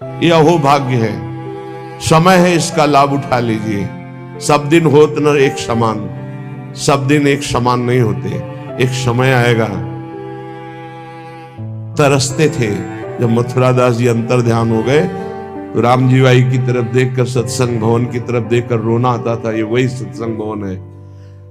यह अहोभाग्य है, समय है, इसका लाभ उठा लीजिए। सब दिन होत न एक समान, सब दिन एक समान नहीं होते। एक समय आएगा, तरसते थे जब मथुरा दास जी अंतर ध्यान हो गए तो राम जी बाई की तरफ देखकर, सत्संग भवन की तरफ देखकर रोना आता था। ये वही सत्संग भवन है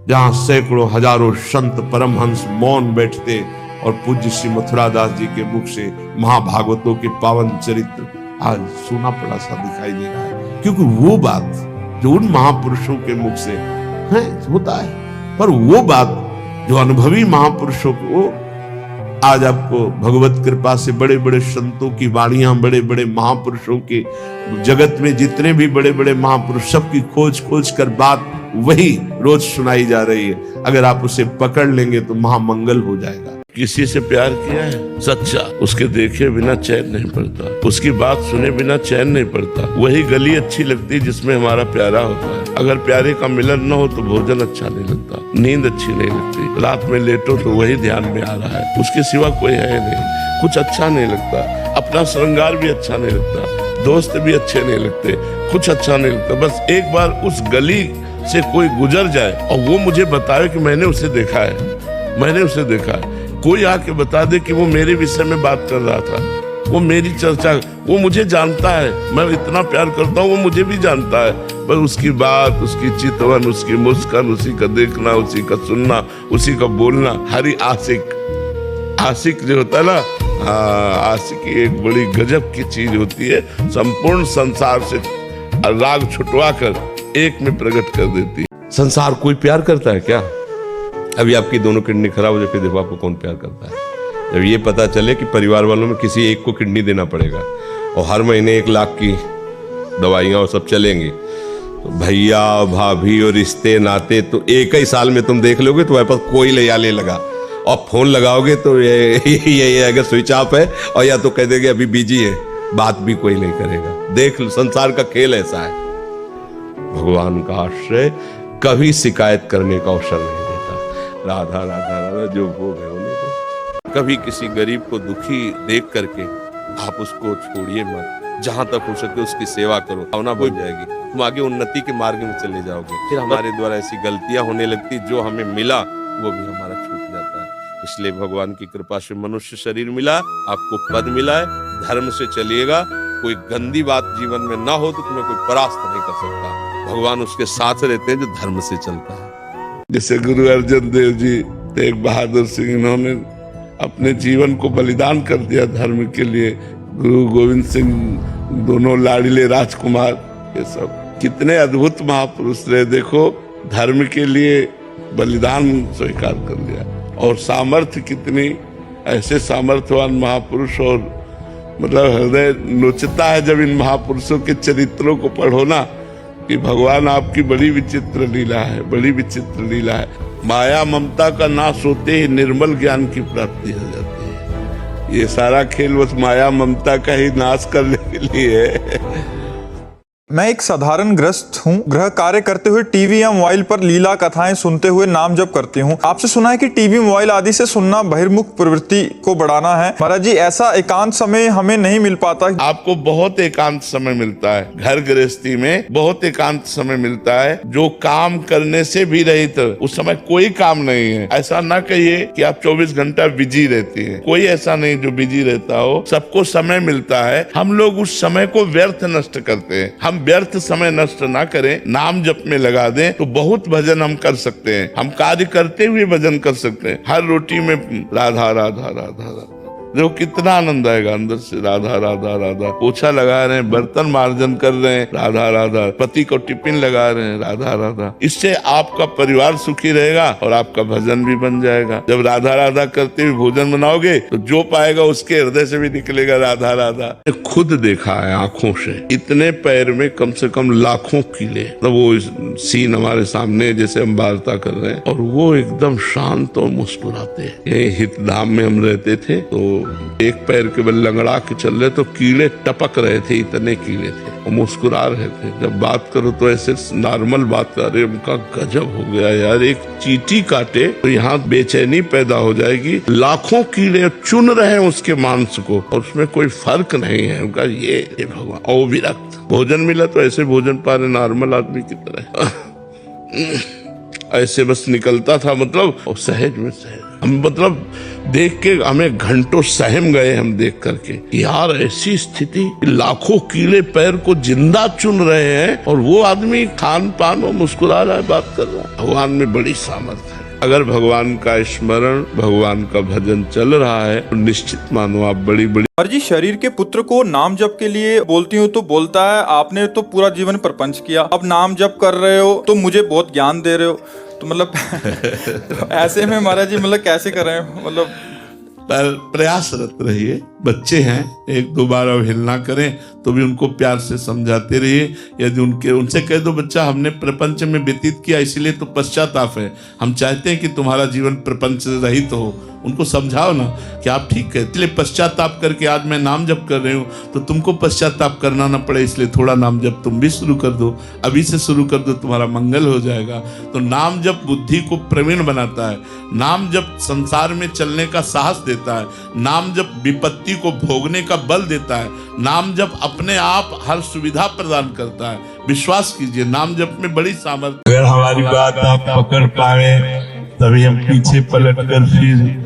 जहां सैकड़ों हजारों संत परमहंस मौन बैठते और पूज्य श्री मथुरा दास जी के मुख से महाभागवतों के पावन चरित्र आज सुना पड़ा सा दिखाई दे रहा है। क्योंकि वो बात जो उन महापुरुषों के मुख से है होता है, पर वो बात जो अनुभवी महापुरुषों को आज आपको भगवत कृपा से बड़े बड़े संतों की वाणियां, बड़े बड़े महापुरुषों के, जगत में जितने भी बड़े बड़े महापुरुष, सबकी खोज खोज कर बात वही रोज सुनाई जा रही है। अगर आप उसे पकड़ लेंगे तो महामंगल हो जाएगा। किसी से प्यार किया है सच्चा, उसके देखे बिना चैन नहीं पड़ता, उसकी बात सुने बिना चैन नहीं पड़ता। वही गली अच्छी लगती है जिसमें हमारा प्यारा होता है। अगर प्यारे का मिलन न हो तो भोजन अच्छा नहीं लगता, नींद अच्छी नहीं लगती, रात में लेटो तो वही ध्यान में आ रहा है, उसके सिवा कोई है नहीं, कुछ अच्छा नहीं लगता, अपना श्रृंगार भी अच्छा नहीं लगता, दोस्त भी अच्छे नहीं लगते, कुछ अच्छा नहीं लगता। बस एक बार उस गली से कोई गुजर जाए और वो मुझे बताए कि मैंने उसे देखा है, मैंने उसे देखा है। कोई आके बता दे कि वो मेरे विषय में बात कर रहा था, वो मेरी चर्चा, वो मुझे जानता है, मैं इतना प्यार करता हूँ, वो मुझे भी जानता है। पर उसकी बात, उसकी चितवन, उसकी मुस्कान, उसी का देखना, उसी का सुनना, उसी का बोलना, हरी आशिक, आशिक जो होता है ना, आशिकी एक बड़ी गजब की चीज होती है, संपूर्ण संसार से राग छुटवा कर एक में प्रकट कर देती है। संसार कोई प्यार करता है क्या? अभी आपकी दोनों किडनी खराब हो जाए देखो आपको कौन प्यार करता है। जब ये पता चले कि परिवार वालों में किसी एक को किडनी देना पड़ेगा और हर महीने 1 लाख की दवाइयाँ और सब चलेंगी, तो भैया भाभी और रिश्ते नाते तो एक ही साल में तुम देख लोगे तो वह पर कोई ले या ले लगा, और फोन लगाओगे तो ये अगर स्विच ऑफ है और या तो कह देंगे अभी बिजी है, बात भी कोई नहीं करेगा। देख लो संसार का खेल ऐसा है। भगवान का आश्रय कभी शिकायत करने का अवसर नहीं देता। राधा राधा राधा जो भोग है उन्हें दो। कभी किसी गरीब को दुखी देख करके आप उसको छोड़िए मत, जहां तक हो सके उसकी सेवा करो, भावना बन जाएगी, तुम आगे उन्नति के मार्ग में चले जाओगे। फिर हमारे द्वारा ऐसी गलतियां होने लगती, जो हमें मिला वो भी हमारा छूट जाता है। इसलिए भगवान की कृपा से मनुष्य शरीर मिला, आपको पद मिला है, धर्म से चलिएगा, कोई गंदी बात जीवन में ना हो तो तुम्हें कोई परास्त नहीं कर सकता। भगवान उसके साथ रहते हैं जो धर्म से चलता है। जैसे गुरु अर्जन देव जी, तेग बहादुर सिंह, इन्होंने अपने जीवन को बलिदान कर दिया धर्म के लिए। गुरु गोविंद सिंह, दोनों लाडले राजकुमार, ये सब कितने अद्भुत महापुरुष रहे। देखो धर्म के लिए बलिदान स्वीकार कर लिया, और सामर्थ्य कितनी, ऐसे सामर्थ्यवान महापुरुष, और मतलब हृदय नोचता है जब इन महापुरुषों के चरित्रों को पढ़ो ना, कि भगवान आपकी बड़ी विचित्र लीला है, बड़ी विचित्र लीला है। माया ममता का नाश होते ही निर्मल ज्ञान की प्राप्ति हो जाती है। ये सारा खेल बस माया ममता का ही नाश करने के लिए है। मैं एक साधारण गृहस्थ हूँ। गृह कार्य करते हुए टीवी या मोबाइल पर लीला कथाएं सुनते हुए नाम जप करती हूँ। आपसे सुना है कि टीवी मोबाइल आदि से सुनना बहिर्मुख प्रवृत्ति को बढ़ाना है। महाराज जी, ऐसा एकांत समय हमें नहीं मिल पाता? आपको बहुत एकांत समय मिलता है, घर गृहस्थी में बहुत एकांत समय मिलता है, जो काम करने से भी रहित। उस समय कोई काम नहीं है। ऐसा ना कहिए कि आप 24 घंटा बिजी रहती है, कोई ऐसा नहीं जो बिजी रहता हो। सबको समय मिलता है, हम लोग उस समय को व्यर्थ नष्ट करते हैं। हम व्यर्थ समय नष्ट ना करें, नाम जप में लगा दें तो बहुत भजन हम कर सकते हैं। हम कार्य करते हुए भजन कर सकते हैं। हर रोटी में राधा राधा राधा राधा, देखो कितना आनंद आएगा अंदर से। राधा राधा राधा, पोछा लगा रहे हैं, बर्तन मार्जन कर रहे हैं, राधा राधा, पति को टिफिन लगा रहे हैं, राधा राधा। इससे आपका परिवार सुखी रहेगा और आपका भजन भी बन जाएगा। जब राधा राधा करते हुए भोजन बनाओगे तो जो पाएगा उसके हृदय से भी निकलेगा राधा राधा। खुद देखा है आंखों से, इतने पैर में कम से कम लाखों कीले। तो वो सीन हमारे सामने जैसे हम वार्ता कर रहे हैं, और वो एकदम शांत और मुस्कुराते। यही हितधाम में हम रहते थे, तो एक पैर के बल लंगड़ा के चल रहे तो कीड़े टपक रहे थे, इतने कीड़े थे, वो मुस्कुरा रहे थे। जब बात करो तो ऐसे नॉर्मल बात कर रहे, उनका गजब हो गया यार। एक चींटी काटे तो यहाँ बेचैनी पैदा हो जाएगी, लाखों कीड़े चुन रहे हैं उसके मांस को और उसमें कोई फर्क नहीं है। उनका ये भगवान और विरक्त। भोजन मिला तो ऐसे भोजन पा रहे नॉर्मल आदमी की तरह, ऐसे बस निकलता था, मतलब और सहज में सहज। हम मतलब देख के हमें घंटों सहम गए हम देख करके, यार ऐसी स्थिति, लाखों कीड़े पैर को जिंदा चुन रहे हैं और वो आदमी खान पान और मुस्कुरा रहा है, बात कर रहा है। भगवान में बड़ी सामर्थ्य है। अगर भगवान का स्मरण, भगवान का भजन चल रहा है तो निश्चित मानो आप बड़ी बड़ी। और जी, शरीर के पुत्र को नाम जप के लिए बोलती हूँ तो बोलता है, आपने तो पूरा जीवन प्रपंच किया, अब नाम जप कर रहे हो तो मुझे बहुत ज्ञान दे रहे हो, तो मतलब ऐसे में महाराज जी मतलब कैसे करें, मतलब पर प्रयासरत रहिए। बच्चे हैं, एक दो बार अवहेलना करें तो भी उनको प्यार से समझाते रहिए। यदि उनसे कह दो बच्चा हमने प्रपंच में व्यतीत किया इसलिए तो पश्चाताप है, हम चाहते हैं कि तुम्हारा जीवन प्रपंच रहित हो, उनको समझाओ ना कि आप ठीक है, इसलिए पश्चाताप करके आज मैं नाम जप कर रही हूँ तो तुमको पश्चाताप करना ना पड़े, इसलिए थोड़ा नाम जप तुम भी शुरू कर दो, अभी से शुरू कर दो, तुम्हारा मंगल हो जाएगा। तो नाम जप बुद्धि को प्रवीण बनाता है, नाम जप संसार में चलने का साहस देता है, नाम जप विपत्ति को भोगने का बल देता है, नाम जप अपने आप हर सुविधा प्रदान करता है। विश्वास कीजिए, नाम जप में बड़ी सामर्थ्य। अगर हमारी बात आप पकड़ पाए तभी हम पीछे पलट कर फिर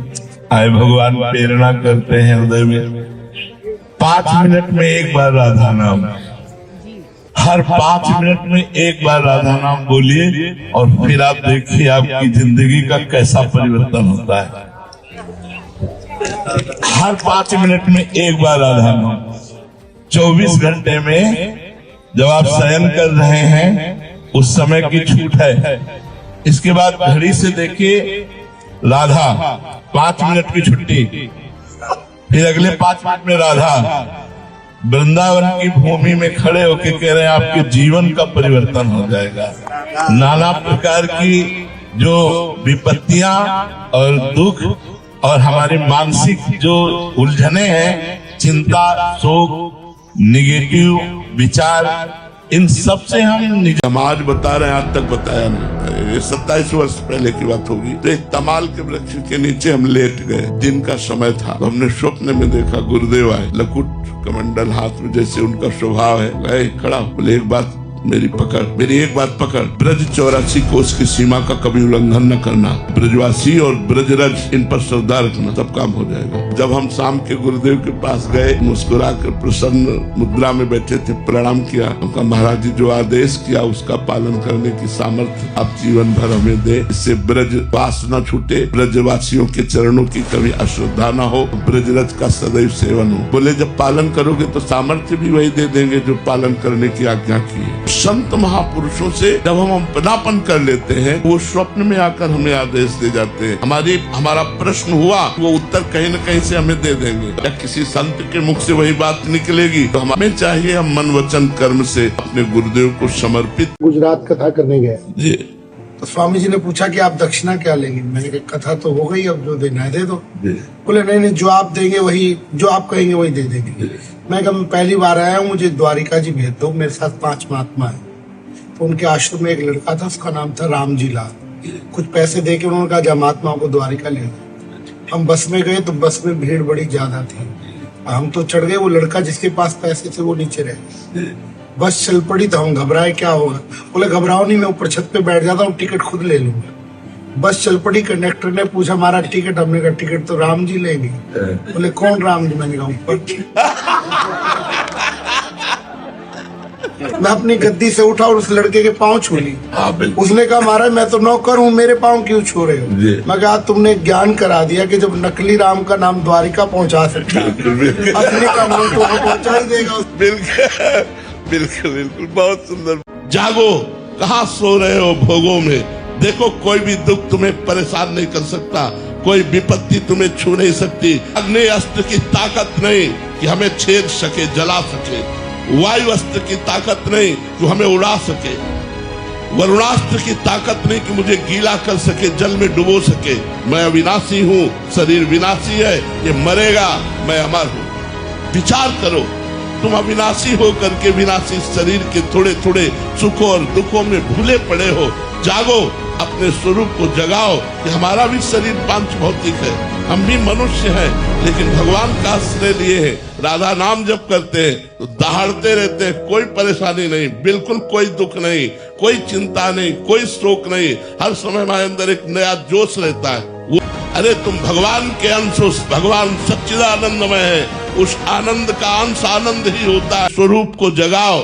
आए। भगवान प्रेरणा करते हैं हृदय में, 5 मिनट में एक बार राधा नाम, हर 5 मिनट में एक बार राधा नाम बोलिए और फिर आप देखिए आपकी जिंदगी का कैसा परिवर्तन होता है। हर 5 मिनट में एक बार राधा नाम, 24 घंटे में जब आप शयन कर रहे हैं उस समय की छूट है। इसके बाद घड़ी से देखिए राधा, 5 मिनट की छुट्टी, फिर अगले 5 मिनट में राधा। वृंदावन की भूमि में खड़े होकर कह रहे हैं आपके जीवन का परिवर्तन हो जाएगा। नाना प्रकार की जो विपत्तियां और दुख और हमारे मानसिक जो उलझने हैं, चिंता, शोक, निगेटिव विचार, इन सब से हम समाज बता रहे हैं, आज तक बताया नहीं। ये 27 वर्ष पहले की बात होगी। तो एक तमाल के वृक्ष के नीचे हम लेट गए, दिन का समय था, तो हमने स्वप्न में देखा गुरुदेव आए, लकुट कमंडल हाथ में, जैसे उनका स्वभाव है। गए खड़ा, बोले एक बात मेरी पकड़, मेरी एक बात पकड़, ब्रज 84 कोस की सीमा का कभी उल्लंघन न करना, ब्रजवासी और ब्रजरज इन पर श्रद्धा रखना, सब काम हो जाएगा। जब हम शाम के गुरुदेव के पास गए, मुस्कुरा कर प्रसन्न मुद्रा में बैठे थे, प्रणाम किया, उनका महाराज जी जो आदेश किया उसका पालन करने की सामर्थ्य आप जीवन भर हमें दे, इससे ब्रज वास न छूटे, ब्रजवासियों के चरणों की कभी अश्रद्धा न हो, ब्रजरज का सदैव सेवन हो। बोले जब पालन करोगे तो सामर्थ्य भी वही दे देंगे जो पालन करने की आज्ञा की है। संत महापुरुषों से जब हम अपनापन कर लेते हैं, वो स्वप्न में आकर हमें आदेश दे जाते हैं। हमारा प्रश्न हुआ, वो उत्तर कहीं न कहीं से हमें दे देंगे, या किसी संत के मुख से वही बात निकलेगी। तो हमें चाहिए हम मन वचन कर्म से अपने गुरुदेव को समर्पित। गुजरात कथा करने गए जी, तो स्वामी जी ने पूछा कि आप दक्षिणा क्या लेंगे। मैंने कहा कथा तो हो गई, अब जो देना है दे दो। बोले नहीं नहीं, जो आप देंगे वही, जो आप कहेंगे वही दे देंगे। मैं कहा मैं पहली बार आया हूँ, मुझे द्वारिका जी भेज दो, मेरे साथ 5 महात्मा है। तो उनके आश्रम में एक लड़का था, उसका नाम था राम जी लाल। कुछ पैसे दे के उन्होंने कहा जा महात्माओं को द्वारिका ले गए। हम बस में गए तो बस में भीड़ बड़ी ज्यादा थी, हम तो चढ़ गए, वो लड़का जिसके पास पैसे थे वो नीचे रह गया। बस चल पड़ी तो हम घबराए, क्या होगा। बोले घबराओ नहीं, मैं ऊपर छत पे बैठ जाता हूँ, टिकट खुद ले लूंगा। बस चल पड़ी, कंडक्टर ने पूछा हमारा टिकट, हमने कहा टिकट तो राम जी लेंगे। बोले कौन राम जी, मैंने कहा ऊपर। मैं अपनी गद्दी से उठा और उस लड़के के पाँव छू ली। उसने कहा महाराज मैं तो नौकर हूँ, मेरे पाँव क्यों छू रहे हो। मैं कहा तुमने ज्ञान करा दिया कि जब नकली राम का नाम द्वारिका पहुँचा सकता है, असली का नाम तो पहुँचा ही देगा। बिल्कुल बिल्कुल बिल्कुल, बहुत सुंदर। जागो, कहाँ सो रहे हो भोगों में। देखो कोई भी दुख तुम्हें परेशान नहीं कर सकता, कोई विपत्ति तुम्हें छू नहीं सकती। अग्नि अस्त्र की ताकत नहीं कि हमें छेद सके, जला सके, वायु अस्त्र की ताकत नहीं कि हमें उड़ा सके। वरुणास्त्र की ताकत नहीं कि मुझे गीला कर सके, जल में डुबो सके। मैं अविनाशी हूँ, शरीर विनाशी है, ये मरेगा, मैं अमर हूँ। विचार करो, तुम अविनाशी हो करके विनाशी शरीर के थोड़े थोड़े सुखों और दुखों में भूले पड़े हो। जागो, अपने स्वरूप को जगाओ कि हमारा भी शरीर पांच भौतिक है, हम भी मनुष्य हैं, लेकिन भगवान का आश्रय लिए हैं। राधा नाम जप करते हैं तो दहाड़ते रहते हैं, कोई परेशानी नहीं, बिल्कुल कोई दुख नहीं, कोई चिंता नहीं, कोई शोक नहीं। हर समय हमारे अंदर एक नया जोश रहता है। अरे तुम भगवान के अंश हो, भगवान सच्चिदानंदमय है, उस आनंद का अंश आनंद ही होता है। स्वरूप को जगाओ।